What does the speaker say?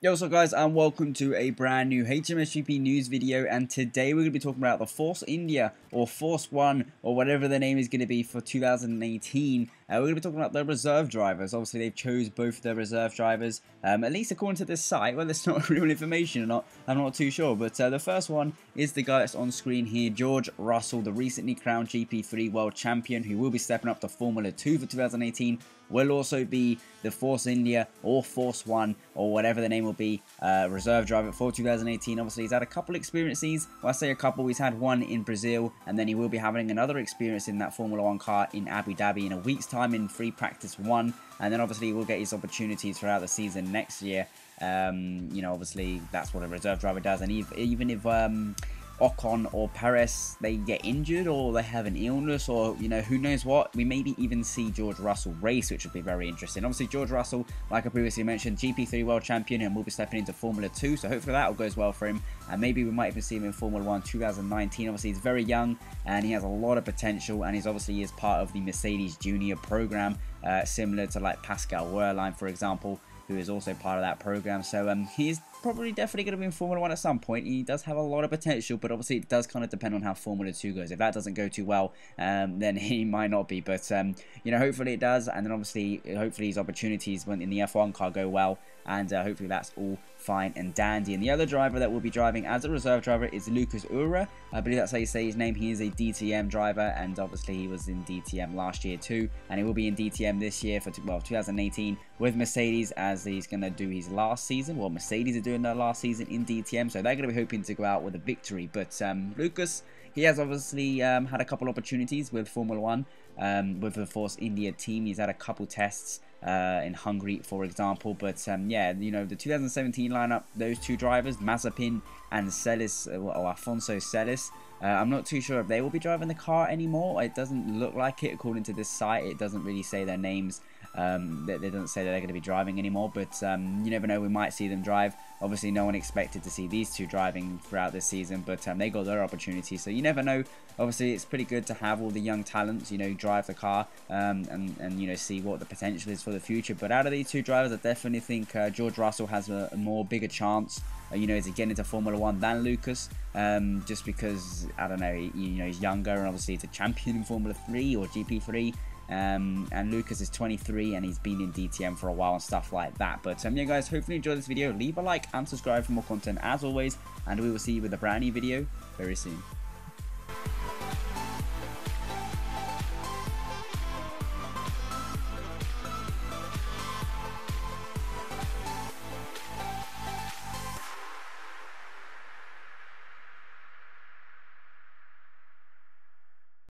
Yo, what's up guys, and welcome to a brand new HMSGP news video. And today we're going to be talking about the Force India or Force One or whatever the name is going to be for 2018. We're going to be talking about the reserve drivers. Obviously they've chose both of their reserve drivers, at least according to this site. Well, it's not real information or not, I'm not too sure. But the first one is the guy that's on screen here, George Russell, the recently crowned GP3 world champion, who will be stepping up to Formula 2 for 2018. Will also be the Force India or Force One or whatever the name will be, reserve driver for 2018. Obviously, he's had a couple experiences. Well, I say a couple. He's had one in Brazil, and then he will be having another experience in that Formula One car in Abu Dhabi in a week's time in free practice one. And then obviously he will get his opportunities throughout the season next year. Obviously that's what a reserve driver does. And even if Ocon or Perez, they get injured or they have an illness or, who knows what, we maybe even see George Russell race, which would be very interesting. Obviously, George Russell, like I previously mentioned, GP3 world champion, and will be stepping into Formula 2, so hopefully that all goes well for him, and maybe we might even see him in Formula 1 2019. Obviously, he's very young, and he has a lot of potential, and he's obviously is part of the Mercedes Junior program, similar to like Pascal Wehrlein, for example, who is also part of that program. So he's probably definitely going to be in Formula 1 at some point. He does have a lot of potential, but obviously it does kind of depend on how Formula 2 goes. If that doesn't go too well, then he might not be. But, hopefully it does. And then hopefully his opportunities in the F1 car go well. And hopefully that's all fine and dandy. And the other driver that will be driving as a reserve driver is Lucas Auer. I believe that's how you say his name. He is a DTM driver, and obviously he was in DTM last year too, and he will be in DTM this year for 2018 with Mercedes, as he's going to do his last season. Well, Mercedes are doing their last season in DTM, so they're going to be hoping to go out with a victory. But Lucas, he has obviously had a couple opportunities with Formula 1, with the Force India team. He's had a couple tests in Hungary, for example. But the 2017 lineup, those two drivers, Mazepin and Celis, or Afonso Celis, I'm not too sure if they will be driving the car anymore. It doesn't look like it according to this site. It doesn't really say their names. They don't say that they're going to be driving anymore, but you never know, we might see them drive. Obviously no one expected to see these two driving throughout this season, but they got their opportunity, so you never know. Obviously it's pretty good to have all the young talents, drive the car, and see what the potential is for the future. But out of these two drivers, I definitely think George Russell has a more bigger chance to get into Formula 1 than Lucas, just because, I don't know, he's younger, and obviously he's a champion in Formula 3 or GP3. And Lucas is 23 and he's been in DTM for a while and stuff like that. But guys, hopefully you enjoyed this video. Leave a like and subscribe for more content as always, and we will see you with a brand new video very soon.